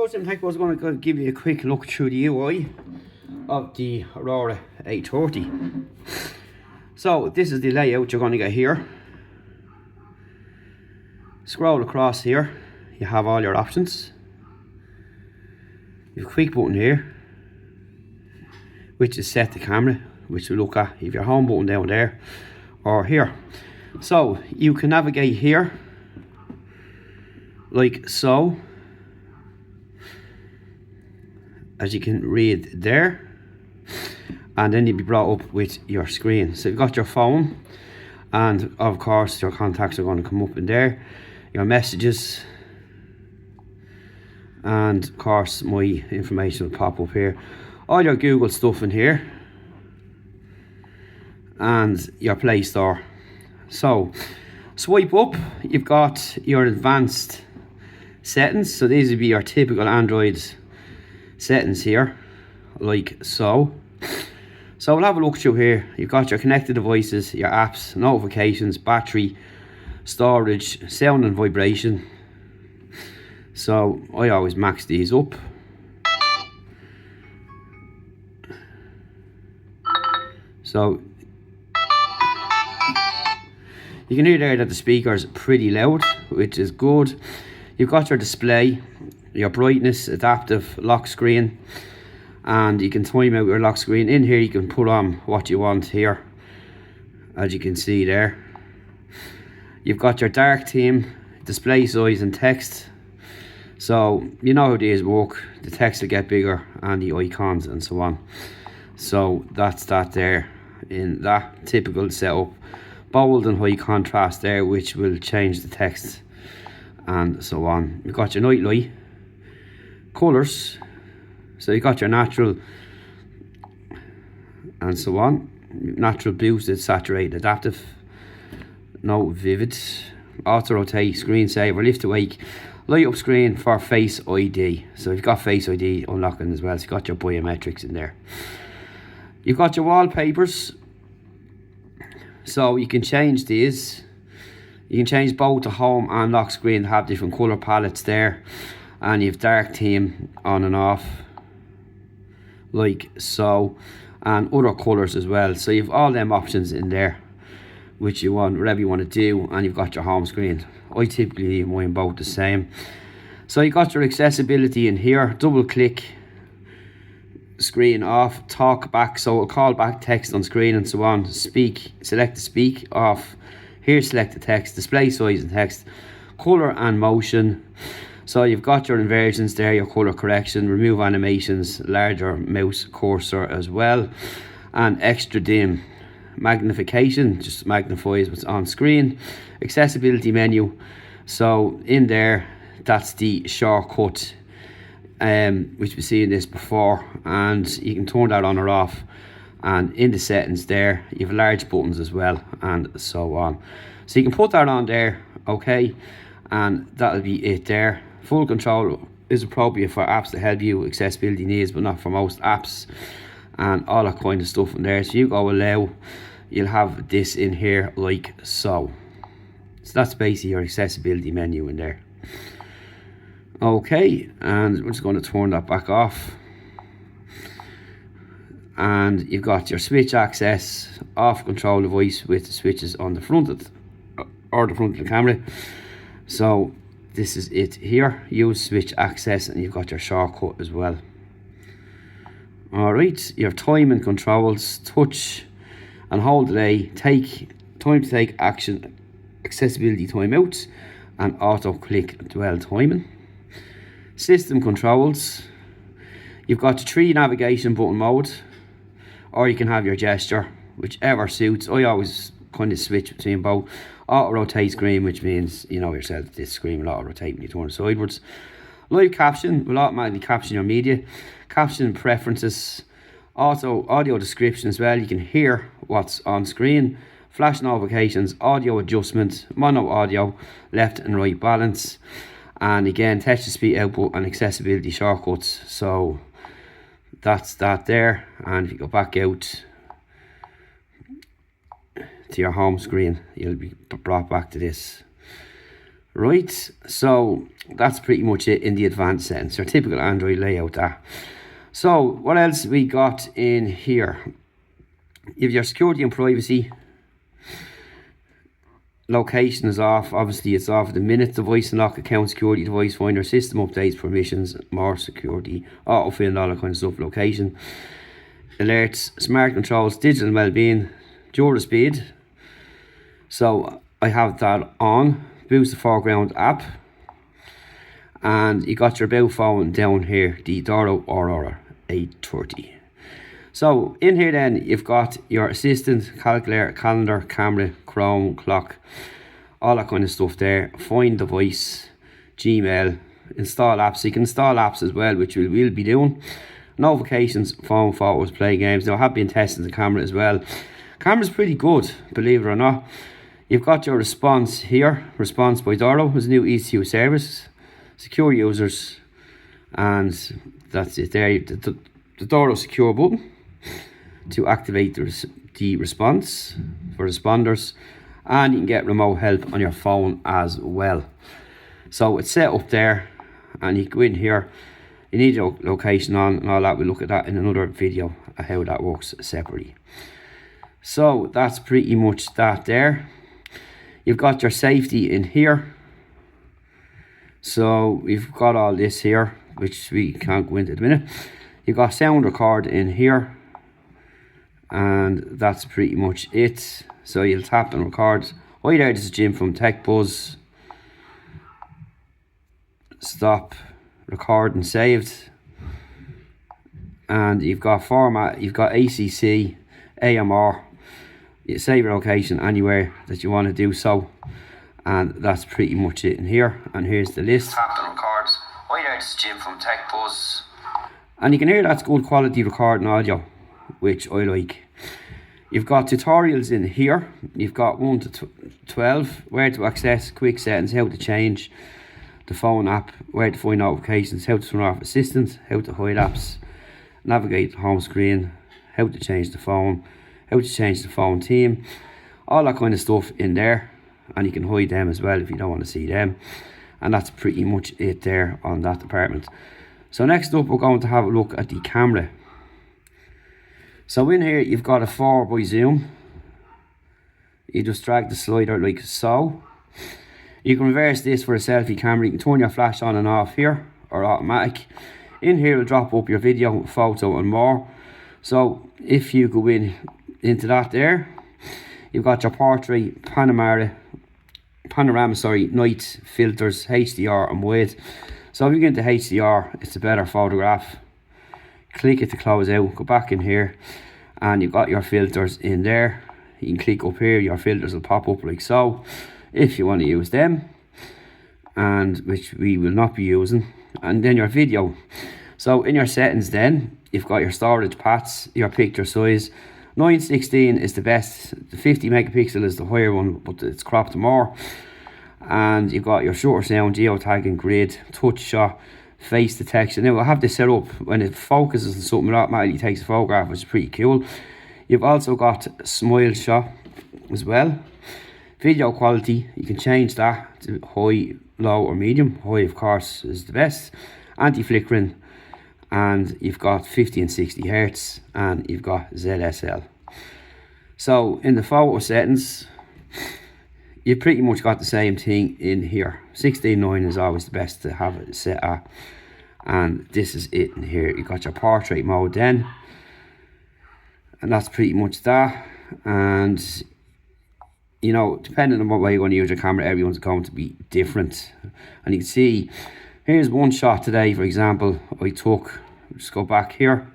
I think I was going to give you a quick look through the UI of the Aurora A30. So this is the layout you're going to get here. Scroll across here, you have all your options. You have a quick button here, which is set the camera, which we'll look at. You have your home button down there or here. So you can navigate here like so, as you can read there, and then you'll be brought up with your screen. So you've got your phone, and of course your contacts are going to come up in there, your messages, and of course my information will pop up here, all your Google stuff in here, and your Play Store. So swipe up, you've got your advanced settings. So these would be your typical Android settings here, like so. So we'll have a look through here. You've got your connected devices, your apps, notifications, battery, storage, sound and vibration. So I always max these up. So you can hear there that the speaker's pretty loud, which is good. You've got your display, your brightness, adaptive lock screen, and you can time out your lock screen. In here you can put on what you want here, as you can see there. You've got your dark theme, display size and text. So you know how these work, the text will get bigger and the icons and so on. So that's that there in that typical setup. Bold and high contrast there, which will change the text and so on. You've got your night light, colours, so you got your natural and so on. Natural, boosted, saturated, adaptive, no vivid, auto rotate, screensaver, lift to wake, light up screen for Face ID. So you've got Face ID unlocking as well, so you've got your biometrics in there. You've got your wallpapers, so you can change these. You can change both the home and lock screen to have different colour palettes there, and you have dark theme on and off like so, and other colours as well. So you have all them options in there which you want, whatever you want to do, and you've got your home screen. I typically leave mine both the same. So you got your accessibility in here, double click, screen off, talk back, so it'll call back text on screen and so on. Speak, select the speak off. Here select the text, display size and text, colour and motion. So you've got your inversions there, your colour correction, remove animations, larger mouse cursor as well, and extra dim. Magnification just magnifies what's on screen. Accessibility menu, so in there that's the shortcut, which we've seen this before, and you can turn that on or off. And in the settings there you have large buttons as well and so on, so you can put that on there, okay, and that'll be it there. Full control is appropriate for apps that help you accessibility needs, but not for most apps, and all that kind of stuff in there. So you go allow, you'll have this in here like so. So that's basically your accessibility menu in there. Okay, and we're just going to turn that back off. And you've got your switch access, off control device with the switches on the front of the front of the camera. So this is it here, use switch access, and you've got your shortcut as well. Alright, your time and controls, touch and hold delay, take time to take action, accessibility timeouts, and auto click dwell timing. System controls, you've got the 3 navigation button mode, or you can have your gesture, whichever suits. I always kind of switch between both. Auto rotate screen, which means you know yourself, this screen will auto rotate when you turn sideways. Live caption will automatically caption your media. Caption preferences, auto audio description as well, you can hear what's on screen. Flash notifications, audio adjustment, mono audio, left and right balance, and again touch to speed output and accessibility shortcuts. So that's that there. And if you go back out to your home screen, you'll be brought back to this Right, so that's pretty much it in the advanced settings, your typical Android layout there. So what else we got in here? You have your security and privacy. Location is off, obviously it's off at the minute. Device unlock, account security, device finder, system updates, permissions, more security, autofill, all that kind of stuff. Location, alerts, smart controls, digital well-being, dual speed. So I have that on. Boost the foreground app, and you got your about phone down here, the Doro Aurora A30. So in here then you've got your assistant, calculator, calendar, camera, Chrome, clock, all that kind of stuff there. Find device, Gmail, install apps. So you can install apps as well, which we'll be doing. Notifications, phone, photos, play games. Now I have been testing the camera as well. Camera's pretty good, believe it or not. You've got your response here, response by Doro, is a new ECU service, secure users, and that's it there. The Doro secure button to activate the response for responders, and you can get remote help on your phone as well. So it's set up there, and you go in here. You need your location on and all that. We'll look at that in another video, how that works separately. So that's pretty much that there. You've got your safety in here. So we've got all this here, which we can't go into at the minute. You've got sound record in here, and that's pretty much it. So you'll tap and record. Hi there, this is Jim from Tech Buzz. Stop, record and saved. And you've got format, you've got ACC, AMR. You save your location anywhere that you want to do so, and that's pretty much it in here. And here's the list. Tap and record. Hi there, this is Jim from Tech Buzz. And you can hear that's good quality recording audio, which I like. You've got tutorials in here. You've got 1 to 12, where to access, quick settings, how to change the phone app, where to find notifications, how to turn off assistance, how to hide apps, navigate the home screen, how to change the phone, how to change the phone theme, all that kind of stuff in there. And you can hide them as well if you don't want to see them. And that's pretty much it there on that department. So next up we're going to have a look at the camera. So in here you've got a 4x zoom. You just drag the slider like so. You can reverse this for a selfie camera. You can turn your flash on and off here, or automatic. In here it'll drop up your video, photo and more. So if you go into that there, you've got your portrait, panorama, night, filters, HDR and wide. So if you get into HDR, it's a better photograph. Click it to close out, go back in here, and you've got your filters in there. You can click up here, your filters will pop up like so, if you want to use them, and which we will not be using. And then your video. So in your settings then, you've got your storage paths, your picture size. 916 is the best, the 50 megapixel is the higher one, but it's cropped more. And you've got your shutter sound, geotagging, grid, touch shot, face detection. Now I have this set up, when it focuses on something, it automatically takes a photograph, which is pretty cool. You've also got smile shot as well. Video quality, you can change that to high, low or medium. High of course is the best. Anti-flickering, and you've got 50 and 60 hertz, and you've got ZSL. So in the photo settings, you pretty much got the same thing in here. 16:9 is always the best to have it set at, and this is it in here. You got your portrait mode then, and that's pretty much that. And you know, depending on what way you're going to use your camera, everyone's going to be different. And you can see, here's one shot today, for example, I took. Just go back here.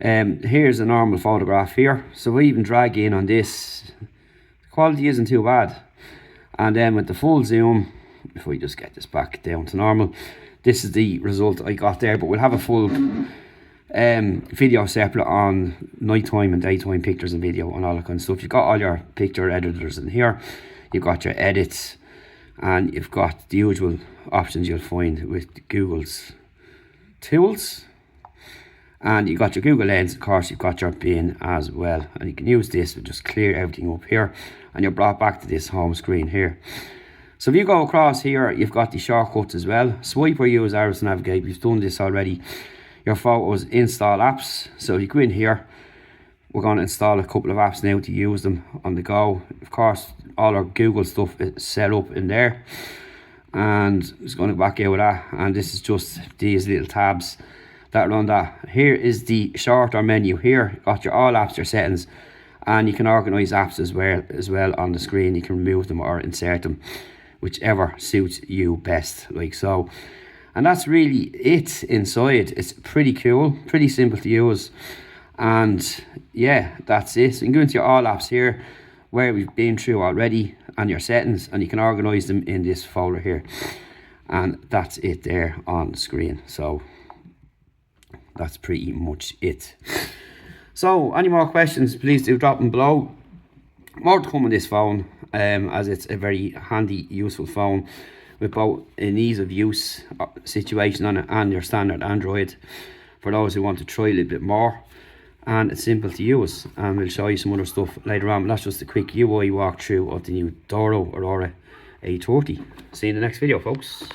Here's a normal photograph here. So I even drag in on this. The quality isn't too bad. And then with the full zoom, if we just get this back down to normal, this is the result I got there. But we'll have a full video separate on nighttime and daytime pictures and video and all that kind of stuff. You've got all your picture editors in here. You've got your edits, and you've got the usual options you'll find with Google's tools. And you've got your Google Lens, of course. You've got your bin as well, and you can use this to just clear everything up here, and you're brought back to this home screen here. So if you go across here, you've got the shortcuts as well. Swipe or use arrows to navigate. We've done this already. Your photos, install apps. So if you go in here, we're going to install a couple of apps now to use them on the go. Of course, all our Google stuff is set up in there. And just going to back out of that. And this is just these little tabs that are on that. Here is the shorter menu. Here, got your all apps, your settings. And you can organise apps as well on the screen. You can remove them or insert them, whichever suits you best, like so. And that's really it inside. It's pretty cool, pretty simple to use. And yeah, that's it. So you can go into your all apps here, where we've been through already, and your settings, and you can organise them in this folder here. And that's it there on the screen. So that's pretty much it. So any more questions, please do drop them below. More to come on this phone, as it's a very handy, useful phone with both an ease of use situation on it and your standard Android for those who want to try a little bit more. And it's simple to use, and we'll show you some other stuff later on, but that's just a quick UI walkthrough of the new Doro Aurora A30. See you in the next video, folks.